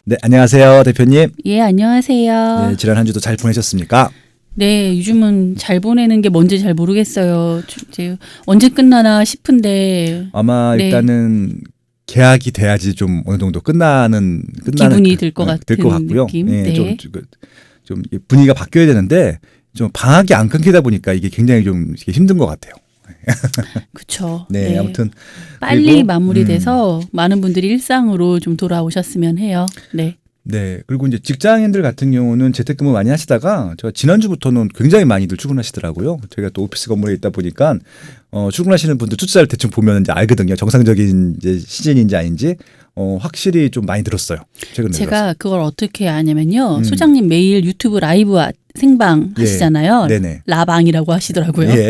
네, 안녕하세요, 대표님. 예, 안녕하세요. 네, 지난 한 주도 잘 보내셨습니까? 네, 요즘은 잘 보내는 게 뭔지 잘 모르겠어요. 이제 언제 끝나나 싶은데 아마 네. 일단은 계약이 돼야지 좀 어느 정도 끝나는 기분이 들 것 같은 같고요. 느낌. 네, 네. 좀 분위기가 바뀌어야 되는데 좀 방학이 안 끊기다 보니까 이게 굉장히 좀 힘든 것 같아요. 그렇죠. 네, 아무튼 빨리 그리고, 마무리돼서 많은 분들이 일상으로 좀 돌아오셨으면 해요. 네. 네, 그리고 이제 직장인들 같은 경우는 재택근무 많이 하시다가 제가 지난주부터는 굉장히 많이들 출근하시더라고요. 저희가 또 오피스 건물에 있다 보니까 출근하시는 분들 숫자를 대충 보면 이제 알거든요. 정상적인 이제 시즌인지 아닌지 확실히 좀 많이 늘었어요. 최근에 제가 그걸 어떻게 아냐면요. 음. 소장님 매일 유튜브 라이브 생방 예. 하시잖아요. 네네. 라방이라고 하시더라고요. 예.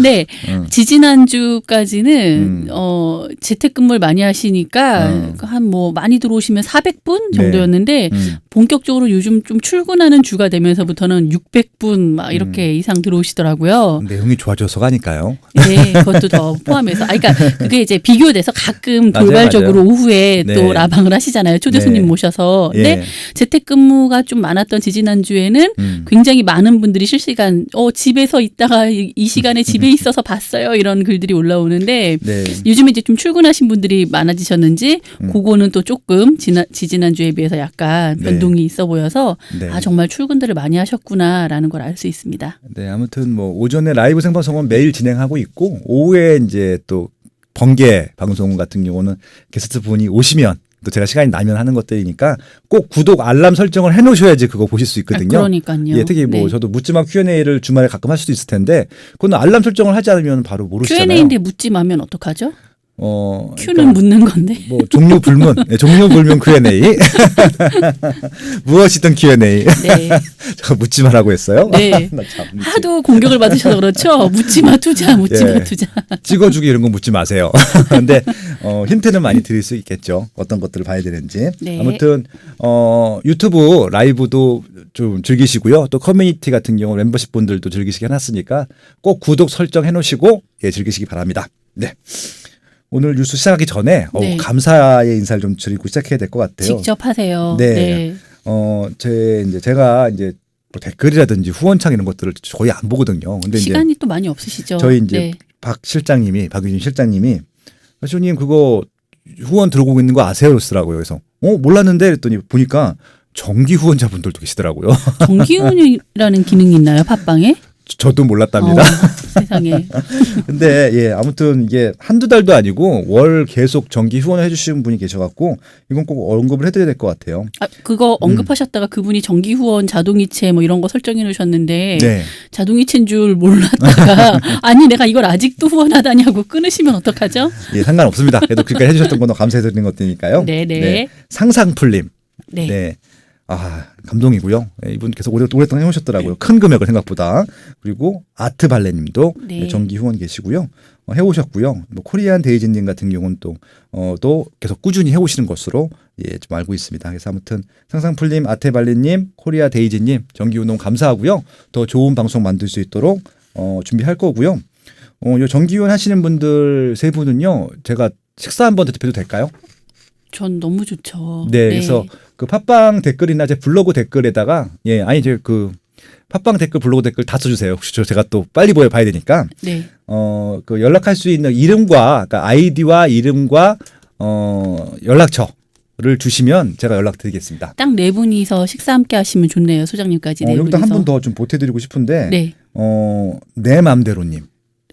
네, 지지난주까지는 음. 재택근무를 많이 하시니까 한 뭐 많이 들어오시면 400분 정도였는데 본격적으로 요즘 좀 출근하는 주가 되면서부터는 600분 막 이렇게 이상 들어오시더라고요. 내용이 좋아져서가 아닐까요? 네, 그것도 더 포함해서. 그러니까 그게 이제 비교돼서 가끔 맞아요, 돌발적으로 맞아요. 오후에 네. 또 라방을 하시잖아요. 초대 손님 네. 모셔서. 예. 근데 재택근무가 좀 많았던 지지난주에는 굉장히 많은 분들이 실시간 집에서 있다가 이 시간에 집에 있어서 봤어요. 이런 글들이 올라오는데 네. 요즘에 이제 좀 출근하신 분들이 많아지셨는지 그거는 또 조금 지지난주에 비해서 약간 네. 변동이 있어 보여서 네. 아 정말 출근들을 많이 하셨구나라는 걸 알 수 있습니다. 네, 아무튼 뭐 오전에 라이브 생방송은 매일 진행하고 있고 오후에 이제 또 번개 방송 같은 경우는 게스트 분이 오시면 또 제가 시간이 나면 하는 것들이니까 꼭 구독 알람 설정을 해놓으셔야지 그거 보실 수 있거든요. 그러니까요. 예, 특히 뭐 네. 저도 묻지마 Q&A를 주말에 가끔 할 수도 있을 텐데 그건 알람 설정을 하지 않으면 바로 모르시잖아요. Q&A인데 묻지 마면 어떡하죠? Q는 그러니까 묻는 건데. 뭐 종류 불문, 네, 종류 불문 Q&A 무엇이든 Q&A. 네. 제가 묻지 마라고 했어요. 네. 나 참, 하도 공격을 받으셔서 그렇죠. 묻지 마 투자, 묻지 예. 마 투자. 찍어주기 이런 거 묻지 마세요. 근데 힌트는 많이 드릴 수 있겠죠. 어떤 것들을 봐야 되는지. 네. 아무튼 유튜브 라이브도 좀 즐기시고요. 또 커뮤니티 같은 경우 멤버십 분들도 즐기시게 해놨으니까 꼭 구독 설정해 놓으시고 예, 즐기시기 바랍니다. 네. 오늘 뉴스 시작하기 전에 네. 감사의 인사를 좀 드리고 시작해야 될 것 같아요. 직접 하세요. 네. 네. 제가 이제 뭐 댓글이라든지 후원창 이런 것들을 거의 안 보거든요. 근데 시간이 이제 또 많이 없으시죠. 저희 이제 네. 박유진 실장님이 교수님 그거 후원 들어오고 있는 거 아세요? 그러더라고요. 그래서 몰랐는데 그랬더니 보니까 정기 후원자분들도 계시더라고요. 정기훈이라는 기능이 있나요, 팟빵에? 저도 몰랐답니다. 세상에. 근데 예, 아무튼 이게 한두 달도 아니고 월 계속 정기 후원을 해주시는 분이 계셔갖고 이건 꼭 언급을 해드려야 될 것 같아요. 아, 그거 언급하셨다가 그분이 정기후원 자동이체 뭐 이런 거 설정해 놓으셨는데 네. 자동이체인 줄 몰랐다가 아니 내가 이걸 아직도 후원하다냐고 끊으시면 어떡하죠? 예, 상관없습니다. 그래도 그렇게 해주셨던 건 감사해드리는 것들이니까요. 네네. 네. 상상풀림. 네. 네. 아, 감동이고요. 네, 이분 계속 오랫동안 해오셨더라고요. 큰 금액을 생각보다. 그리고 아트발레님도 네. 정기 후원 계시고요. 해오셨고요. 뭐 코리안 데이지님 같은 경우는 또 계속 꾸준히 해오시는 것으로 예, 좀 알고 있습니다. 그래서 아무튼 상상풀님, 아트발레님, 코리아 데이지님 정기 후원 감사하고요. 더 좋은 방송 만들 수 있도록 준비할 거고요. 요 정기 후원 하시는 분들 세 분은요, 제가 식사 한번 대표도 될까요? 전 너무 좋죠. 네, 그래서 그 팟빵 댓글이나 제 블로그 댓글에다가 예, 아니 이제 그 팟빵 댓글, 블로그 댓글 다 써주세요. 혹시 제가 또 빨리 봐야 되니까. 네. 그 연락할 수 있는 이름과 그러니까 아이디와 이름과 연락처를 주시면 제가 연락드리겠습니다. 딱 네 분이서 식사 함께 하시면 좋네요. 소장님까지 네 여기도 한 분이서. 분 더 좀 보태드리고 싶은데 네. 내 맘대로님.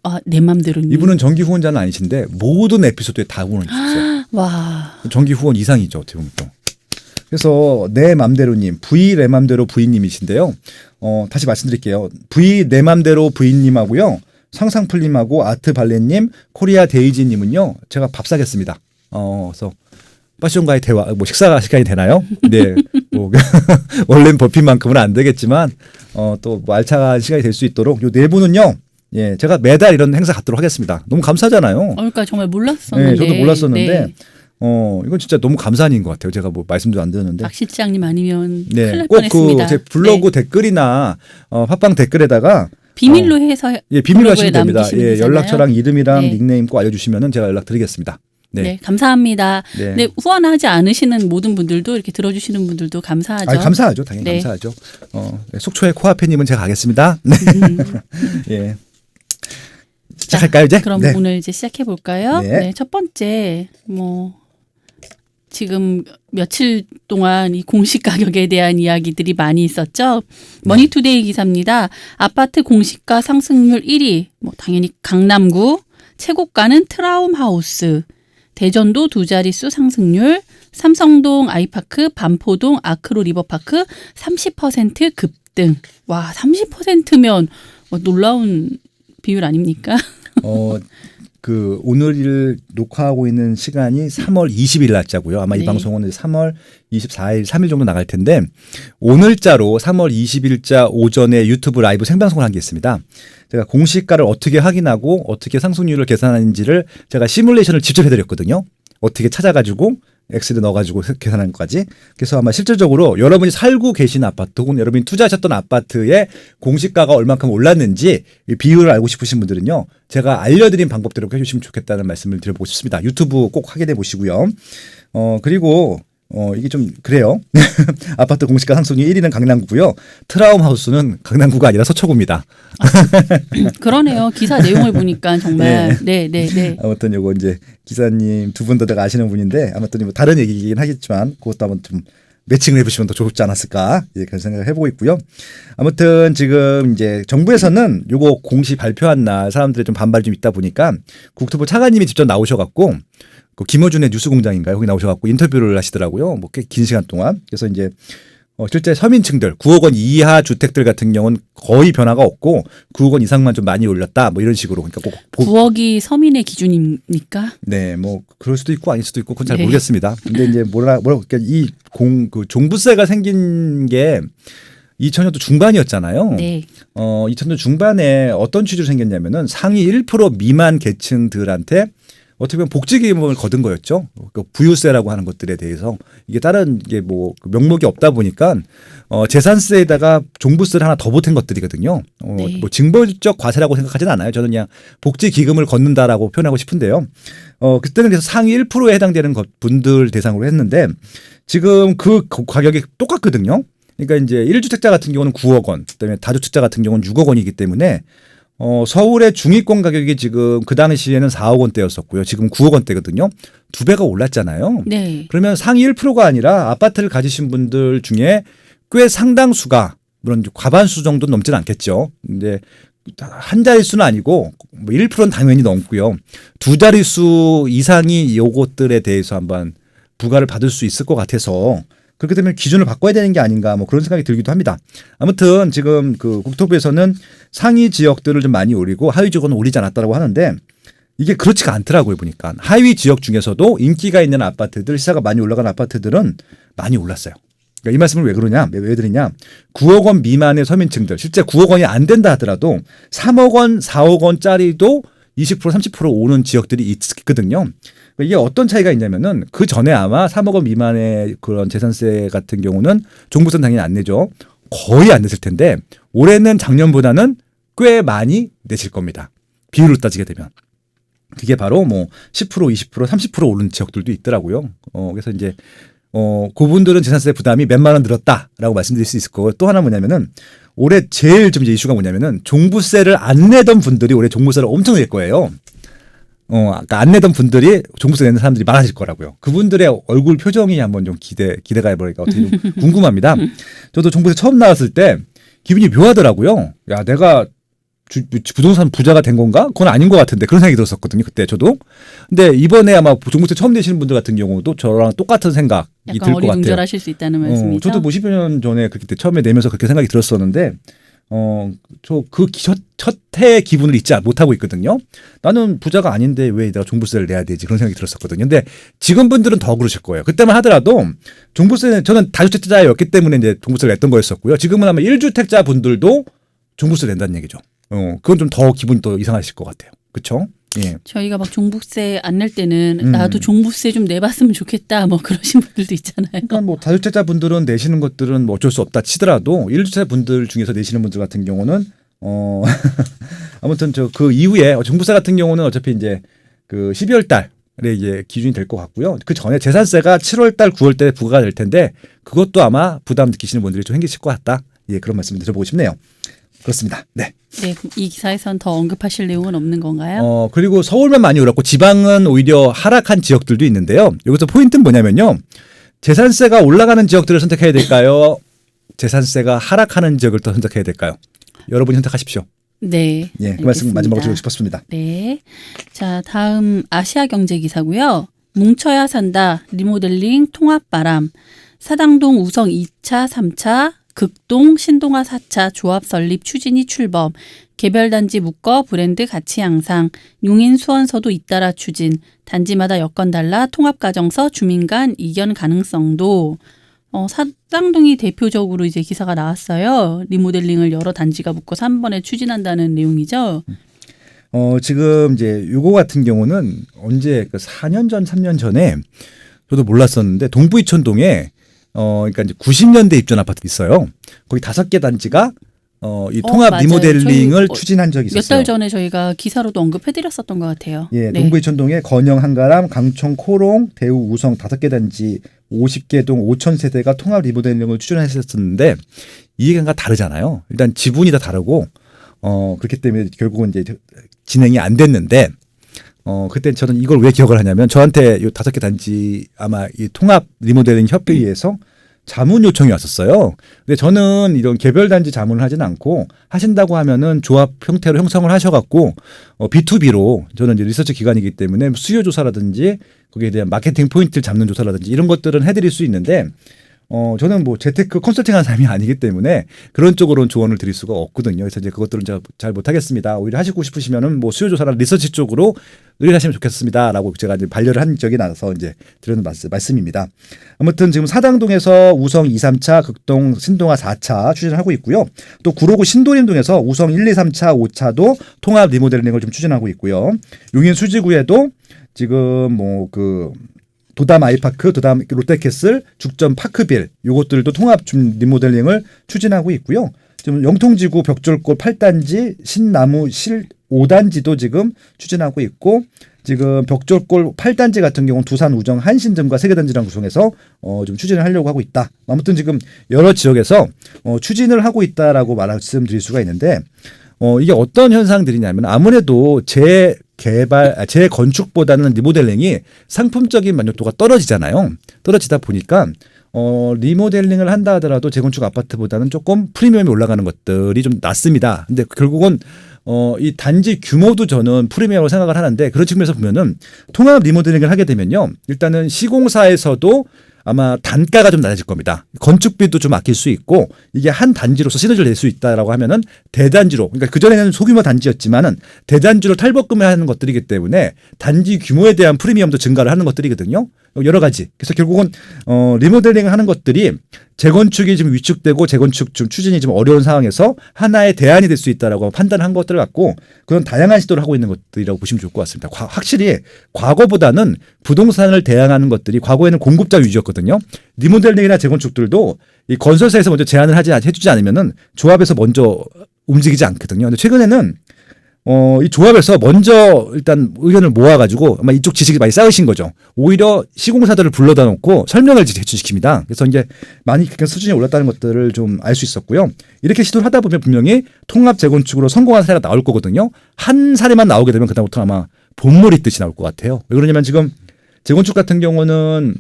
아, 내 맘대로님. 이분은 정기 후원자는 아니신데 모든 에피소드에 다 후원을 주셨어요. 와. 정기 후원 이상이죠, 어떻게 보면 또. 그래서 내 맘대로님, V 내 맘대로 V님이신데요. 다시 말씀드릴게요. V 내 맘대로 V님하고요. 상상풀님하고 아트발레님, 코리아 데이지님은요. 제가 밥 사겠습니다. 그래서 패션과의 대화, 뭐 식사 시간이 되나요? 네, 뭐 원래는 버핏만큼은 안 되겠지만 또 뭐 알차한 시간이 될 수 있도록 요 네 분은요. 예, 제가 매달 이런 행사 갖도록 하겠습니다. 너무 감사하잖아요. 그러니까 정말 몰랐었는데. 네, 저도 몰랐었는데. 네. 이건 진짜 너무 감사한 일인 것 같아요. 제가 뭐 말씀도 안 드렸는데. 박 실장님 아니면 큰일 네, 날 꼭 뻔했습니다. 그 제 블로그 네. 댓글이나 팟빵 댓글에다가 비밀로 해서 예, 비밀로 블로그에 하시면 됩니다. 남기시면 예, 되잖아요. 연락처랑 이름이랑 네. 닉네임 꼭 알려주시면은 제가 연락드리겠습니다. 네, 감사합니다. 네. 네, 후원하지 않으시는 모든 분들도 이렇게 들어주시는 분들도 감사하죠. 아, 감사하죠. 당연히 네. 감사하죠. 네, 속초의 코앞에님은 제가 가겠습니다. 네. 예. 시작할까요 이제? 그럼 네. 오늘 이제 시작해 볼까요? 네. 네, 첫 번째 지금 며칠 동안 이 공시 가격에 대한 이야기들이 많이 있었죠. 머니투데이 기사입니다. 아파트 공시가 상승률 1위, 당연히 강남구, 최고가는 트라움하우스, 대전도 두 자릿수 상승률, 삼성동 아이파크, 반포동 아크로 리버파크 30% 급등. 와, 30%면 놀라운 비율 아닙니까? 오늘 녹화하고 있는 시간이 3월 20일 날짜고요. 아마 네. 이 방송은 3월 24일, 3일 정도 나갈 텐데 오늘자로 3월 20일자 오전에 유튜브 라이브 생방송을 한 게 있습니다. 제가 공시가를 어떻게 확인하고 어떻게 상승률을 계산하는지를 제가 시뮬레이션을 직접 해드렸거든요. 어떻게 찾아가지고 엑셀에 넣어가지고 계산하는 것까지. 그래서 아마 실질적으로 여러분이 살고 계신 아파트 혹은 여러분이 투자하셨던 아파트의 공시가가 얼만큼 올랐는지 이 비율을 알고 싶으신 분들은요. 제가 알려드린 방법대로 해주시면 좋겠다는 말씀을 드려보고 싶습니다. 유튜브 꼭 확인해 보시고요. 그리고 이게 좀 그래요. 아파트 공시가 상승률 1위는 강남구고요. 트라움하우스는 강남구가 아니라 서초구입니다. 그러네요. 기사 내용을 보니까 정말 네. 아무튼 요거 이제 기사님 두 분 다 아시는 분인데 아무튼 뭐 다른 얘기이긴 하겠지만 그것도 한번 좀 매칭을 해보시면 더 좋지 않았을까 그런 생각을 해보고 있고요. 아무튼 지금 이제 정부에서는 요거 공시 발표한 날 사람들의 좀 반발이 좀 있다 보니까 국토부 차관님이 직접 나오셔갖고 그 김어준의 뉴스공장인가요? 거기 나오셔갖고 인터뷰를 하시더라고요. 뭐 꽤 긴 시간 동안. 그래서 이제 실제 서민층들 9억 원 이하 주택들 같은 경우는 거의 변화가 없고 9억 원 이상만 좀 많이 올렸다. 뭐 이런 식으로. 그러니까 9억이 서민의 기준입니까? 네, 뭐 그럴 수도 있고 아닐 수도 있고 그건 잘 네. 모르겠습니다. 근데 이제 그러니까 그 종부세가 생긴 게 2000년도 중반이었잖아요. 네. 2000년 중반에 어떤 취지로 생겼냐면은 상위 1% 미만 계층들한테 어떻게 보면 복지기금을 거둔 거였죠. 부유세라고 하는 것들에 대해서 이게 다른 게 뭐 명목이 없다 보니까 재산세에다가 종부세를 하나 더 보탠 것들이거든요. 네. 뭐 징벌적 과세라고 생각하지는 않아요. 저는 그냥 복지기금을 걷는다라고 표현하고 싶은데요. 그때는 그래서 상위 1%에 해당되는 분들 대상으로 했는데 지금 그 가격이 똑같거든요. 그러니까 이제 1주택자 같은 경우는 9억 원, 그다음에 다주택자 같은 경우는 6억 원이기 때문에 서울의 중위권 가격이 지금 그 당시에는 4억 원대였었고요. 지금 9억 원대거든요. 두 배가 올랐잖아요. 네. 그러면 상위 1%가 아니라 아파트를 가지신 분들 중에 꽤 상당수가 물론 과반수 정도는 넘지는 않겠죠. 근데 한 자릿수는 아니고 뭐 1%는 당연히 넘고요. 두 자릿수 이상이 요것들에 대해서 한번 부과를 받을 수 있을 것 같아서 그렇게 되면 기준을 바꿔야 되는 게 아닌가 뭐 그런 생각이 들기도 합니다. 아무튼 지금 그 국토부에서는 상위 지역들을 좀 많이 올리고 하위 지역은 올리지 않았다고 하는데 이게 그렇지가 않더라고요. 보니까 하위 지역 중에서도 인기가 있는 아파트들 시세가 많이 올라간 아파트들은 많이 올랐어요. 그러니까 이 말씀을 왜 그러냐 왜 드리냐 9억 원 미만의 서민층들 실제 9억 원이 안 된다 하더라도 3억 원 4억 원짜리도 20% 30% 오는 지역들이 있거든요. 이게 어떤 차이가 있냐면은 그 전에 아마 3억 원 미만의 그런 재산세 같은 경우는 종부세는 당연히 안 내죠. 거의 안 냈을 텐데 올해는 작년보다는 꽤 많이 내실 겁니다. 비율을 따지게 되면. 그게 바로 뭐 10%, 20%, 30% 오른 지역들도 있더라고요. 그래서 이제 그분들은 재산세 부담이 몇만 원 늘었다라고 말씀드릴 수 있을 거고 또 하나 뭐냐면은 올해 제일 좀 이제 이슈가 뭐냐면은 종부세를 안 내던 분들이 올해 종부세를 엄청 낼 거예요. 아까 안 내던 분들이 종부세 내는 사람들이 많아질 거라고요. 그분들의 얼굴 표정이 한번 좀 기대가 해보니까 어떻게 좀 궁금합니다. 저도 종부세 처음 나왔을 때 기분이 묘하더라고요. 야, 내가 부동산 부자가 된 건가? 그건 아닌 것 같은데 그런 생각이 들었었거든요. 그때 저도. 근데 이번에 아마 종부세 처음 내시는 분들 같은 경우도 저랑 똑같은 생각이 들 것 약간 같아요. 어리둥절하실 수 있다는 말씀이죠. 저도 뭐 10여 년 전에 그때 처음에 내면서 그렇게 생각이 들었었는데 저 그 첫 해의 기분을 잊지 못하고 있거든요. 나는 부자가 아닌데 왜 내가 종부세를 내야 되지 그런 생각이 들었었거든요. 근데 지금 분들은 더 그러실 거예요. 그때만 하더라도 종부세는 저는 다주택자였기 때문에 이제 종부세를 냈던 거였었고요. 지금은 아마 1주택자 분들도 종부세를 낸다는 얘기죠. 그건 좀 더 기분이 더 이상하실 것 같아요. 그렇죠? 예. 저희가 막 종부세 안 낼 때는 나도 종부세 좀 내봤으면 좋겠다 뭐 그러신 분들도 있잖아요. 그러니까 뭐 다주택자 분들은 내시는 것들은 뭐 어쩔 수 없다 치더라도 1주택자 분들 중에서 내시는 분들 같은 경우는 아무튼 그 이후에 종부세 같은 경우는 어차피 이제 그 12월 달 이제 기준이 될 것 같고요. 그 전에 재산세가 7월달, 9월달에 부과가 될 텐데 그것도 아마 부담 느끼시는 분들이 좀 생기실 것 같다. 예, 그런 말씀 드려보고 싶네요. 그렇습니다. 네. 네, 이 기사에선 더 언급하실 내용은 없는 건가요? 그리고 서울만 많이 올랐고 지방은 오히려 하락한 지역들도 있는데요. 여기서 포인트는 뭐냐면요. 재산세가 올라가는 지역들을 선택해야 될까요? 재산세가 하락하는 지역을 더 선택해야 될까요? 여러분이 선택하십시오. 네. 예, 그 말씀 마지막으로 드리고 싶었습니다. 네. 자, 다음 아시아 경제 기사고요. 뭉쳐야 산다. 리모델링 통합바람. 사당동 우성 2차, 3차, 극동 신동아 4차 조합 설립 추진이 출범. 개별단지 묶어 브랜드 가치 향상. 용인 수원서도 잇따라 추진. 단지마다 여건 달라 통합가정서 주민 간 이견 가능성도. 사당동이 대표적으로 이제 기사가 나왔어요. 리모델링을 여러 단지가 묶어서 한 번에 추진한다는 내용이죠. 지금 이제 요거 같은 경우는 언제 4년 전, 3년 전에 저도 몰랐었는데 동부이촌동에 그러니까 이제 90년대 입주한 아파트 있어요. 거기 5개 단지가 이 통합 맞아요. 리모델링을 저희 추진한 적이 있었어요. 몇 달 전에 저희가 기사로도 언급해드렸었던 것 같아요. 예, 네. 동부이촌동에 건영, 한가람, 강촌, 코롱, 대우, 우성 5개 단지 50개 동 5천 세대가 통합 리모델링을 추진했었는데 이해가 다르잖아요. 일단 지분이 다 다르고 그렇기 때문에 결국은 이제 진행이 안 됐는데 그때 저는 이걸 왜 기억을 하냐면 저한테 이 5개 단지 아마 이 통합 리모델링 협의회에서 자문 요청이 왔었어요. 근데 저는 이런 개별 단지 자문을 하진 않고 하신다고 하면은 조합 형태로 형성을 하셔갖고 B2B로 저는 이제 리서치 기관이기 때문에 수요 조사라든지 거기에 대한 마케팅 포인트를 잡는 조사라든지 이런 것들은 해드릴 수 있는데 저는 뭐 재테크 컨설팅하는 사람이 아니기 때문에 그런 쪽으로는 조언을 드릴 수가 없거든요. 그래서 이제 그것들은 제가 잘 못하겠습니다. 오히려 하시고 싶으시면은 뭐 수요 조사나 리서치 쪽으로 의뢰하시면 좋겠습니다라고 제가 이제 반려를 한 적이 나서 이제 드리는 말씀입니다. 아무튼 지금 사당동에서 우성 2, 3차, 극동, 신동아 4차 추진하고 있고요. 또 구로구 신도림동에서 우성 1, 2, 3차, 5차도 통합 리모델링을 좀 추진하고 있고요. 용인 수지구에도 지금 도담 아이파크, 도담 롯데캐슬, 죽전 파크빌 요것들도 통합 리모델링을 추진하고 있고요. 지금 영통지구 벽돌골 8단지, 신나무 실 5단지도 지금 추진하고 있고 지금 벽돌골 8단지 같은 경우는 두산 우정 한신점과 세계단지랑 구성해서 좀 추진을 하려고 하고 있다. 아무튼 지금 여러 지역에서 추진을 하고 있다라고 말씀드릴 수가 있는데 이게 어떤 현상들이냐면 아무래도 재건축보다는 리모델링이 상품적인 만족도가 떨어지잖아요. 떨어지다 보니까 리모델링을 한다 하더라도 재건축 아파트보다는 조금 프리미엄이 올라가는 것들이 좀 낮습니다. 근데 결국은 이 단지 규모도 저는 프리미엄으로 생각을 하는데 그런 측면에서 보면은 통합 리모델링을 하게 되면요. 일단은 시공사에서도 아마 단가가 좀 낮아질 겁니다. 건축비도 좀 아낄 수 있고 이게 한 단지로서 시너지를 낼 수 있다라고 하면은 대단지로 그러니까 그전에는 소규모 단지였지만은 대단지로 탈법금을 하는 것들이기 때문에 단지 규모에 대한 프리미엄도 증가를 하는 것들이거든요. 여러 가지. 그래서 결국은 리모델링을 하는 것들이 재건축이 지금 위축되고 재건축 좀 추진이 좀 어려운 상황에서 하나의 대안이 될 수 있다라고 판단한 것들을 갖고 그런 다양한 시도를 하고 있는 것들이라고 보시면 좋을 것 같습니다. 확실히 과거보다는 부동산을 대항하는 것들이 과거에는 공급자 위주였거든요. 리모델링이나 재건축들도 이 건설사에서 먼저 제안을 해주지 않으면은 조합에서 먼저 움직이지 않거든요. 근데 최근에는 이 조합에서 먼저 일단 의견을 모아가지고 아마 이쪽 지식이 많이 쌓으신 거죠. 오히려 시공사들을 불러다 놓고 설명을 제출시킵니다. 그래서 이제 많이 수준이 올랐다는 것들을 좀 알 수 있었고요. 이렇게 시도를 하다 보면 분명히 통합 재건축으로 성공한 사례가 나올 거거든요. 한 사례만 나오게 되면 그다음부터 아마 본물이 뜻이 나올 것 같아요. 왜 그러냐면 지금 재건축 같은 경우는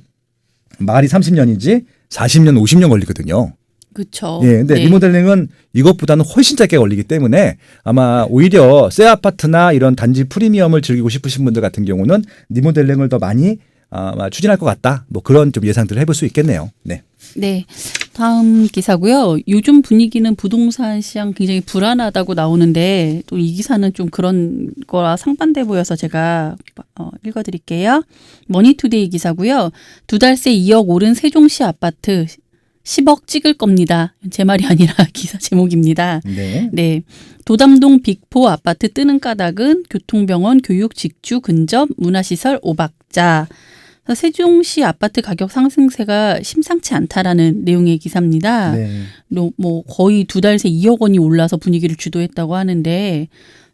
말이 30년이지 40년, 50년 걸리거든요. 그렇죠. 예, 근데 네. 리모델링은 이것보다는 훨씬 짧게 걸리기 때문에 아마 오히려 새 아파트나 이런 단지 프리미엄을 즐기고 싶으신 분들 같은 경우는 리모델링을 더 많이 아마 추진할 것 같다. 뭐 그런 좀 예상들을 해볼 수 있겠네요. 네. 네. 다음 기사고요. 요즘 분위기는 부동산 시장 굉장히 불안하다고 나오는데 또 이 기사는 좀 그런 거라 상반돼 보여서 제가 읽어드릴게요. 머니투데이 기사고요. 2달 새 2억 오른 세종시 아파트 10억 찍을 겁니다. 제 말이 아니라 기사 제목입니다. 네. 네. 도담동 빅4 아파트 뜨는 까닭은 교통병원, 교육, 직주, 근접, 문화시설, 오박자. 세종시 아파트 가격 상승세가 심상치 않다라는 내용의 기사입니다. 네. 뭐 거의 2달 새 2억 원이 올라서 분위기를 주도했다고 하는데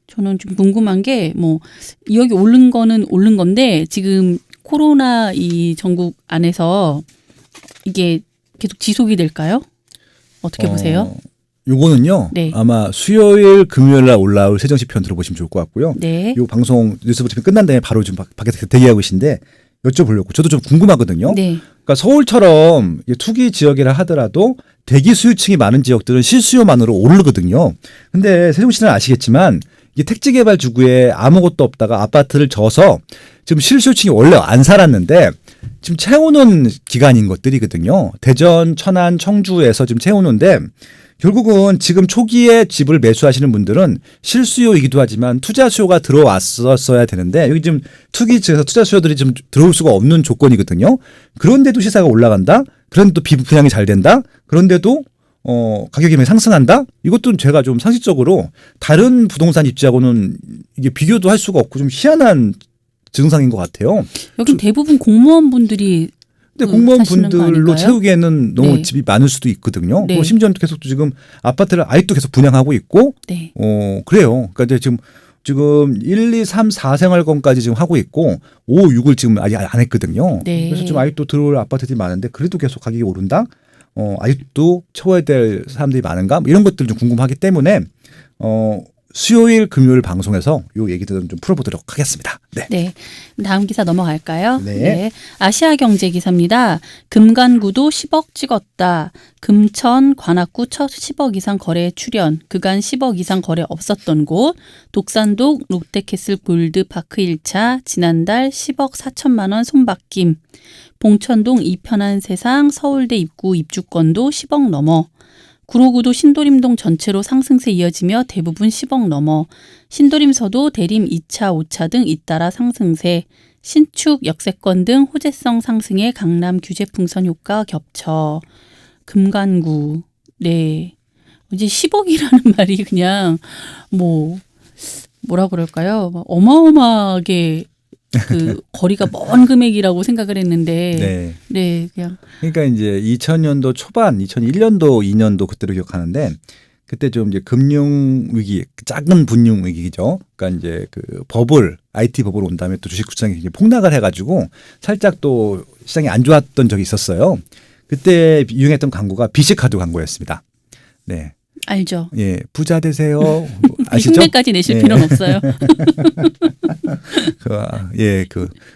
저는 좀 궁금한 게 뭐 여기 오른 거는 오른 건데 지금 코로나 이 전국 안에서 이게 계속 지속이 될까요? 어떻게 보세요? 요거는요. 네. 아마 수요일 금요일 날 올라올 세정시 편 들어보시면 좋을 것 같고요. 네. 요 방송 뉴스 브리핑 끝난 다음에 바로 좀 밖에서 대기하고 계신데 여쭤보려고 저도 좀 궁금하거든요. 네. 그러니까 서울처럼 투기 지역이라 하더라도 대기 수요층이 많은 지역들은 실수요만으로 오르거든요. 근데 세종시는 아시겠지만 이게 택지 개발 주구에 아무것도 없다가 아파트를 져서 지금 실수요층이 원래 안 살았는데 지금 채우는 기간인 것들이거든요. 대전, 천안, 청주에서 지금 채우는데 결국은 지금 초기에 집을 매수하시는 분들은 실수요이기도 하지만 투자 수요가 들어왔었어야 되는데 여기 지금 투기 지역에서 투자 수요들이 좀 들어올 수가 없는 조건이거든요. 그런데도 시세가 올라간다. 그런데도 분양이 잘 된다. 그런데도 가격이 많이 상승한다. 이것도 제가 좀 상식적으로 다른 부동산 입지하고는 이게 비교도 할 수가 없고 좀 희한한 증상인 것 같아요. 여긴 대부분 공무원분들이 근데 사시는 거 공무원분들로 아닐까요? 채우기에는 너무 네. 집이 많을 수도 있거든요. 네. 그리고 심지어 계속 지금 아파트를 아직도 계속 분양하고 있고, 네. 그래요. 그러니까 이제 지금 1, 2, 3, 4 생활권까지 지금 하고 있고 5, 6을 지금 아직 안 했거든요. 네. 그래서 좀 아직도 들어올 아파트들이 많은데 그래도 계속 가격이 오른다. 아직도 채워야 될 사람들이 많은가? 뭐 이런 것들 좀 궁금하기 때문에 수요일 금요일 방송에서 요 얘기들은 좀 풀어보도록 하겠습니다. 네. 네. 다음 기사 넘어갈까요? 네. 아시아경제 기사입니다. 금간구도 10억 찍었다. 금천, 관악구 첫 10억 이상 거래 출연. 그간 10억 이상 거래 없었던 곳. 독산동 롯데캐슬 골드파크 1차 지난달 10억 4천만 원 손바뀜. 봉천동 이편한 세상 서울대 입구 입주권도 10억 넘어. 구로구도 신도림동 전체로 상승세 이어지며 대부분 10억 넘어. 신도림서도 대림 2차, 5차 등 잇따라 상승세. 신축, 역세권 등 호재성 상승에 강남 규제 풍선 효과 겹쳐. 금간구. 네. 이제 10억이라는 말이 그냥 뭐라 그럴까요? 어마어마하게 그 거리가 먼 금액이라고 생각을 했는데 네, 그냥 그러니까 이제 2000년도 초반, 2001년도, 2년도 그때로 기억하는데 그때 좀 이제 금융 위기, 작은 분융 위기죠. 그러니까 이제 그 IT 버블 온 다음에 또 주식 시장이 이제 폭락을 해가지고 살짝 또 시장이 안 좋았던 적이 있었어요. 그때 유행했던 광고가 비씨카드 광고였습니다. 네. 알죠. 예, 부자 되세요. 아시죠? 흉내까지 내실 예. 필요는 없어요.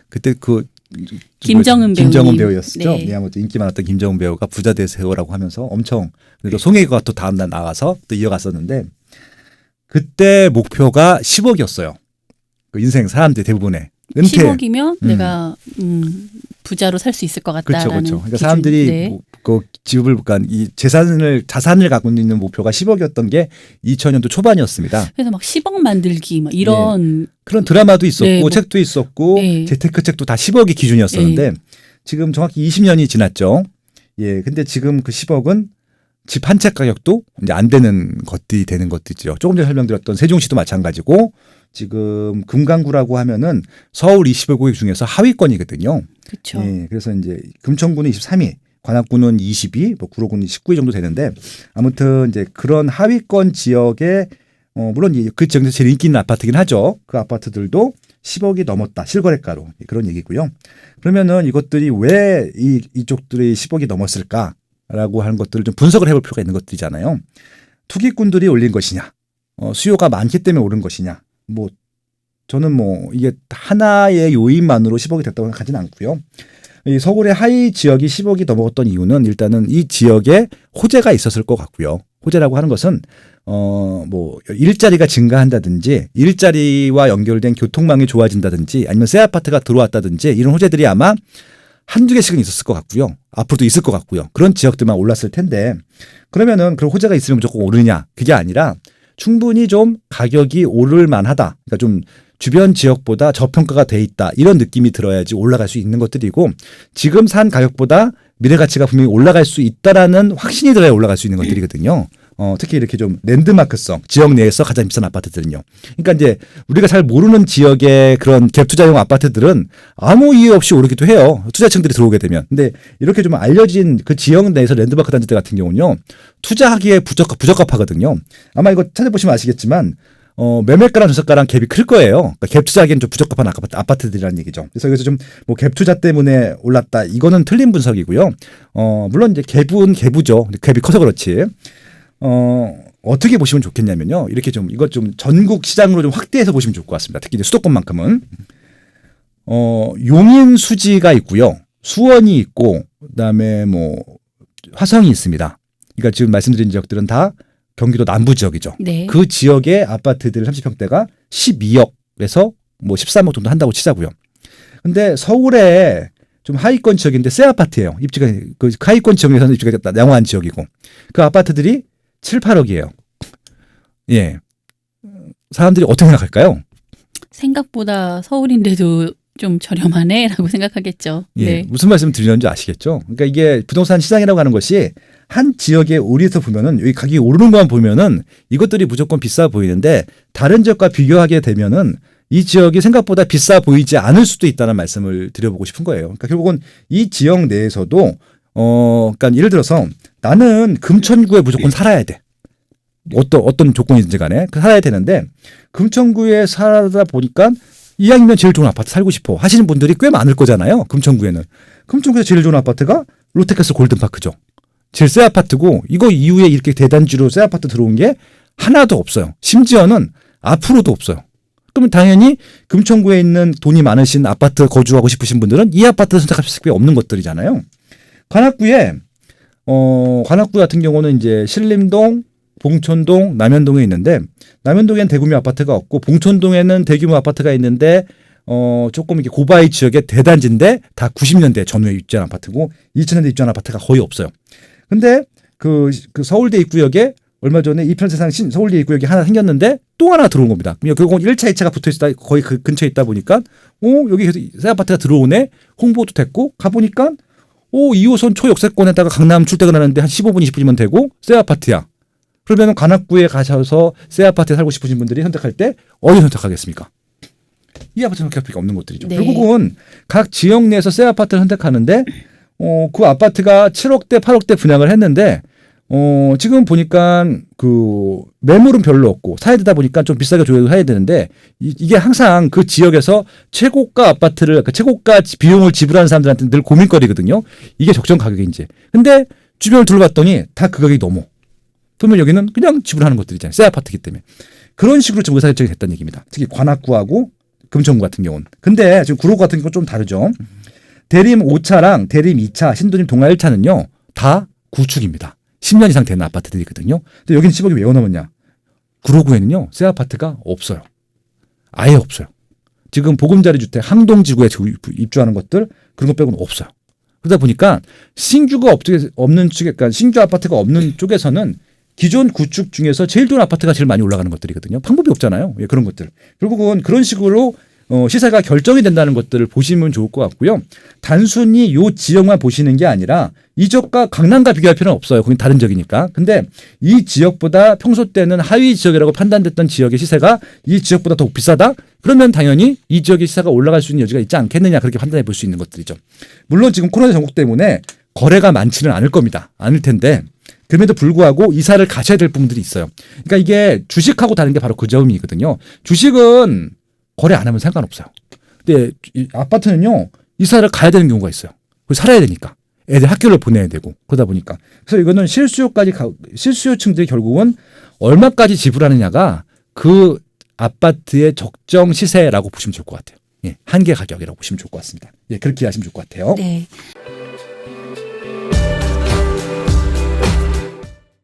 그때 김정은 배우였죠. 네. 네, 아무튼 인기 많았던 김정은 배우가 부자 되세요라고 하면서 엄청 그래도 송혜교가 또 다음 날 나가서 또 이어갔었는데 그때 목표가 10억이었어요. 그 인생 사람들 대부분의 은퇴. 10억이면 내가 부자로 살 수 있을 것 같다라는. 그렇죠. 그러니까 기준. 사람들이 네. 그 집을 그러니까 이 자산을 갖고 있는 목표가 10억이었던 게 2000년도 초반이었습니다. 그래서 막 10억 만들기 막 이런 그런 드라마도 있었고 네, 책도 있었고 네. 재테크 책도 다 10억이 기준이었었는데 지금 정확히 20년이 지났죠. 예, 근데 지금 그 10억은 집 한 채 가격도 이제 안 되는 것들이 되는 것들이죠. 조금 전에 설명드렸던 세종시도 마찬가지고 지금 금강구라고 하면은 서울 20여 중에서 하위권이거든요. 그렇죠. 예, 그래서 이제 금천구는 23위, 관악구는 22, 뭐 구로구는 19위 정도 되는데 아무튼 이제 그런 하위권 지역에 물론 그 지역에서 제일 인기 있는 아파트긴 하죠. 그 아파트들도 10억이 넘었다. 실거래가로. 그런 얘기고요. 그러면은 이것들이 왜 이쪽들이 10억이 넘었을까라고 하는 것들을 좀 분석을 해볼 필요가 있는 것들이잖아요. 투기꾼들이 올린 것이냐, 수요가 많기 때문에 오른 것이냐. 뭐 저는 이게 하나의 요인만으로 10억이 됐다고 생각하지는 않고요. 이 서울의 하위 지역이 10억이 넘어갔던 이유는 일단은 이 지역에 호재가 있었을 것 같고요. 호재라고 하는 것은 일자리가 증가한다든지 일자리와 연결된 교통망이 좋아진다든지 아니면 새 아파트가 들어왔다든지 이런 호재들이 아마 한두 개씩은 있었을 것 같고요. 앞으로도 있을 것 같고요. 그런 지역들만 올랐을 텐데 그러면은 그런 호재가 있으면 무조건 오르냐? 그게 아니라 충분히 좀 가격이 오를 만하다. 그러니까 좀 주변 지역보다 저평가가 돼 있다. 이런 느낌이 들어야지 올라갈 수 있는 것들이고 지금 산 가격보다 미래 가치가 분명히 올라갈 수 있다라는 확신이 들어야 올라갈 수 있는 것들이거든요. 특히 이렇게 좀 랜드마크성 지역 내에서 가장 비싼 아파트들은요. 그러니까 이제 우리가 잘 모르는 지역의 그런 갭 투자용 아파트들은 아무 이유 없이 오르기도 해요. 투자층들이 들어오게 되면. 근데 이렇게 좀 알려진 그 지역 내에서 랜드마크 단지들 같은 경우는요. 투자하기에 부적합하거든요. 아마 이거 찾아보시면 아시겠지만 매매가랑 전세가랑 갭이 클 거예요. 그러니까 갭 투자하기엔 좀 부적합한 아파트들이라는 얘기죠. 그래서 여기서 좀 뭐 갭 투자 때문에 올랐다. 이거는 틀린 분석이고요. 물론 이제 갭은 갭이죠. 갭이 커서 그렇지. 어떻게 보시면 좋겠냐면요. 이렇게 좀 이것 좀 전국 시장으로 좀 확대해서 보시면 좋을 것 같습니다. 특히 이제 수도권만큼은 용인 수지가 있고요. 수원이 있고 그다음에 뭐 화성이 있습니다. 그러니까 지금 말씀드린 지역들은 다 경기도 남부 지역이죠. 네. 그 지역의 아파트들 30평대가 12억에서 뭐 13억 정도 한다고 치자고요. 근데 서울에 좀 하위권 지역인데 새 아파트예요. 입지가 그 하위권 지역에서는 입지가 양호한 지역이고 그 아파트들이 7, 8억이에요. 예. 사람들이 어떻게 생각할까요? 생각보다 서울인데도 좀 저렴하네라고 생각하겠죠. 예. 네. 무슨 말씀 드리는지 아시겠죠? 그러니까 이게 부동산 시장이라고 하는 것이 한 지역에 우리에서 보면은 여기 가격이 오르는 것만 보면은 이것들이 무조건 비싸 보이는데 다른 지역과 비교하게 되면은 이 지역이 생각보다 비싸 보이지 않을 수도 있다는 말씀을 드려보고 싶은 거예요. 그러니까 결국은 이 지역 내에서도 그러니까 예를 들어서 나는 금천구에 무조건 살아야 돼. 어떤 조건이든지 간에 살아야 되는데 금천구에 살다 보니까 이왕이면 제일 좋은 아파트 살고 싶어 하시는 분들이 꽤 많을 거잖아요. 금천구에는. 금천구에서 제일 좋은 아파트가 롯데캐슬 골든파크죠. 제일 새 아파트고 이거 이후에 이렇게 대단지로 새 아파트 들어온 게 하나도 없어요. 심지어는 앞으로도 없어요. 그러면 당연히 금천구에 있는 돈이 많으신 아파트 거주하고 싶으신 분들은 이 아파트를 선택할 수밖에 없는 것들이잖아요. 관악구에 관악구 같은 경우는 이제 신림동, 봉천동, 남현동에 있는데 남현동에는 대규모 아파트가 없고 봉천동에는 대규모 아파트가 있는데 조금 이렇게 고바위 지역의 대단지인데 다 90년대 전후에 입주한 아파트고 2000년대 입주한 아파트가 거의 없어요. 근데 그 서울대 입구역에 얼마 전에 이편세상 서울대 입구역이 하나 생겼는데 또 하나 들어온 겁니다. 결국은 1차, 2차가 붙어 있다 거의 그 근처에 있다 보니까 여기 새 아파트가 들어오네. 홍보도 됐고 가보니까 2호선 초역세권에다가 강남 출퇴근하는데 한 15분, 20분이면 되고 새 아파트야. 그러면 관악구에 가셔서 새 아파트에 살고 싶으신 분들이 선택할 때 어디 선택하겠습니까? 이 아파트 선택할 필요가 없는 것들이죠. 네. 결국은 각 지역 내에서 새 아파트를 선택하는데 그 아파트가 7억대, 8억대 분양을 했는데 지금 보니까 그 매물은 별로 없고 사야 되다 보니까 좀 비싸게 줘야 되는데 이게 항상 그 지역에서 최고가 아파트를 그러니까 최고가 비용을 지불하는 사람들한테 늘 고민거리거든요. 이게 적정 가격인지. 근데 주변을 둘러봤더니 다 그 가격이 넘어. 그러면 여기는 그냥 지불하는 것들이잖아요. 새 아파트이기 때문에. 그런 식으로 좀 의사결정이 됐다는 얘기입니다. 특히 관악구하고 금천구 같은 경우는. 근데 지금 구로구 같은 경우는 좀 다르죠. 대림 5차랑 대림 2차, 신도림 동아 1차는요. 다 구축입니다. 10년 이상 되는 아파트들이거든요. 근데 여기는 10억이 왜 넘었냐. 구로구에는요. 새 아파트가 없어요. 아예 없어요. 지금 보금자리 주택 항동지구에 입주하는 것들 그런 것 빼고는 없어요. 그러다 보니까 신규가 없는 쪽에 그러니까 신규 아파트가 없는 쪽에서는 기존 구축 중에서 제일 좋은 아파트가 제일 많이 올라가는 것들이거든요. 방법이 없잖아요. 예, 그런 것들. 결국은 그런 식으로 시세가 결정이 된다는 것들을 보시면 좋을 것 같고요. 단순히 이 지역만 보시는 게 아니라 이 지역과 강남과 비교할 필요는 없어요. 거긴 다른 지역이니까. 근데 이 지역보다 평소 때는 하위 지역이라고 판단됐던 지역의 시세가 이 지역보다 더 비싸다? 그러면 당연히 이 지역의 시세가 올라갈 수 있는 여지가 있지 않겠느냐 그렇게 판단해 볼 수 있는 것들이죠. 물론 지금 코로나 전국 때문에 거래가 많지는 않을 겁니다. 않을 텐데 그럼에도 불구하고 이사를 가셔야 될 부분들이 있어요. 그러니까 이게 주식하고 다른 게 바로 그 점이거든요. 주식은 거래 안 하면 상관없어요. 근데 이 아파트는요. 이사를 가야 되는 경우가 있어요. 그리고 살아야 되니까. 애들 학교를 보내야 되고 그러다 보니까. 그래서 이거는 실수요층들이 결국은 얼마까지 지불하느냐가 그 아파트의 적정 시세라고 보시면 좋을 것 같아요. 예, 한계 가격이라고 보시면 좋을 것 같습니다. 예, 그렇게 하시면 좋을 것 같아요. 네.